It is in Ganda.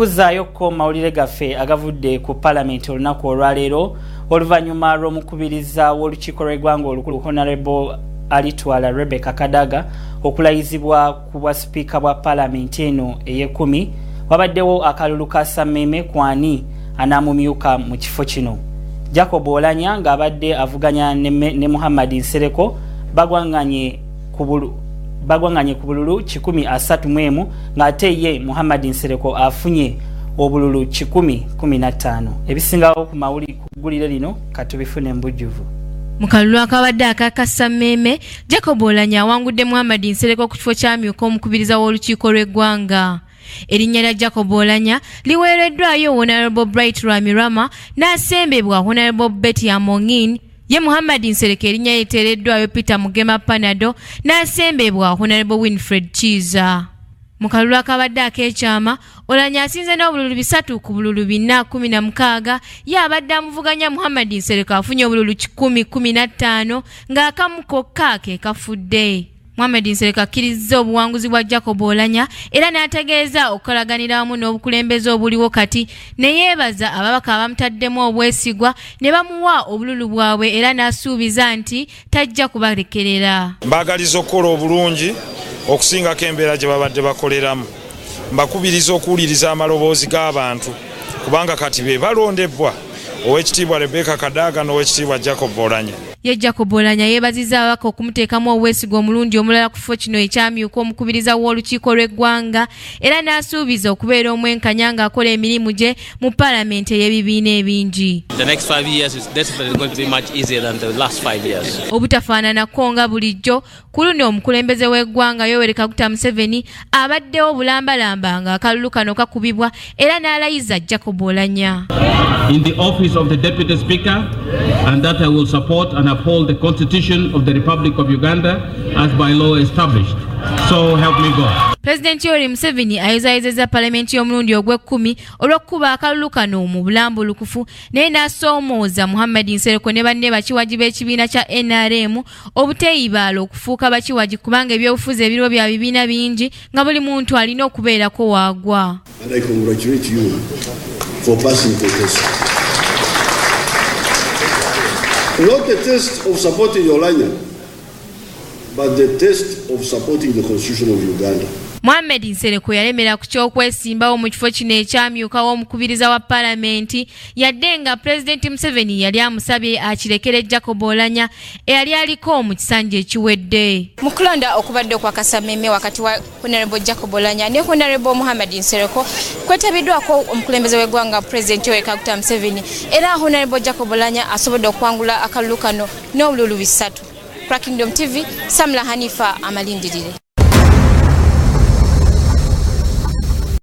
Tukuzaayo ko mawulire gaffe agavudde ku Parliament olunaku olwaleero oluvannyuma lw'omukubiriza w'olukiiko lw'eggwanga olukulu Honorable Alitwala Rebecca Kadaga okulayizibwa ku bwa sipiika bwa Parliament eno ey'ekumi wabaddewo akalulu ka Sammeme kwani anaamumyuka mu kifo kino. Jacob Oulanyah ng'abadde avuganya ne Muhammad Nsereko bagwanganye ku bululu 131 ng'ate ye Muhammad Nsereko afunye obululu 115. Ebisingawo ku mawuli kuggulire lino katubifune mbujjuvu. Mukalulu akabadde aka Sammeme, Jacob Oulanyah awangudde Muhammad Nsereko ku kifo ky'amyuka omukubiriza w'olukiiko lw'eggwanga. Erinnya lya Jacob Oulanyah liweereddwayo Honorable Bright Rwamirama n'asembebwa Honorable Betty Amongin. Ye Muhammad Nsereko erinnya liteereddwayo Peter Mugema Panado n'asembebwa Honorable Winfred Chiza. Mukalulu akabadde ak'ekyama, Oulanyah asinze n'obululu 3 ku bululu 416 ye abadde amuvuganya Muhammad Nsereko afunye obululu 115 ng'akamu kokka ke kafudde. Muhammad Nsereko akkiriza obuwanguzi bwa Jacob Oulanyah era n'ategeeza okukolaganira wamu n'obukulembeze obuliwo kati ne yeebaza ababaka abamutaddemu obwesigwa ne bamuwa obululu bwabwe era n'asuubiza nti tajja kubalekerera. Mbagaliza okukola obulungi okusingako embeera gye babadde bakoleramu. Mbakubiriza okuwuliriza amaloboozi g'abantu kubanga kati be balondebwa Oweekitiibwa Rebecca Kadaga n'Oweekitiibwa Jacob Oulanyah. Ye Jacob Oulanyah yeebazizza ababaka okumuteekamu obwesigwa omulundi omulala ku kifo kino ekyamyuka omukubiriza w'olukiiko lw'eggwanga era n'asuubiza okubeera omwenkanya ng'akola emirimu gye mu Parliament ey'ebibiina ebingi. The next 5 years is definitely going to be much easier than the last 5 years. Obutafaananako nga bulijjo ku luno omukulembeze w'eggwanga Yoweri Kaguta Museveni abaddewo bulambalamba ng'akalulu kano kakubibwa era n'alayiza Jacob Oulanyah. In the office of the Deputy Speaker, and that I will support and uphold the Constitution of the Republic of Uganda as by law established. So help me God. President Yoweri Museveni ayozayozezza Parliament y'omulundi ogw'ekkumi olw'okukuba akalulu kano mu bulambulukufu naye n'asoomooza Muhammad Nsereko ne banne bakiwagi b'ekibiina kya NRM obuteeyibaala okufuuka bakiwagi kubanga ebyobufuzi ebiriwo bya bibiina bingi nga buli muntu alina okubeerako waagwa. And I congratulate you for passing the test. Not the test of supporting Oulanyah, but the test of supporting the Constitution of Uganda. Muhammad Nsereko yalemera ku ky'okwesimbawo mu kifo kino ekyamyuka w'omukubiriza wa Parliament yadde nga President Museveni yali amusabye akirekere Jacob Oulanyah eyali aliko mu kisanja ekiwedde. Mu kulonda okubadde kwa Sammeme wakati wa Honorable Jacob Oulanyah ne Honorable Muhammad Nsereko kwetabiddwako omukulembeze w'eggwanga President Yoweri Kaguta Museveni era Honorable Jacob Oulanyah asobodde okwangula akalulu kano n'obululu 3. Kingdom TV, Samla Hanifa amalindirire.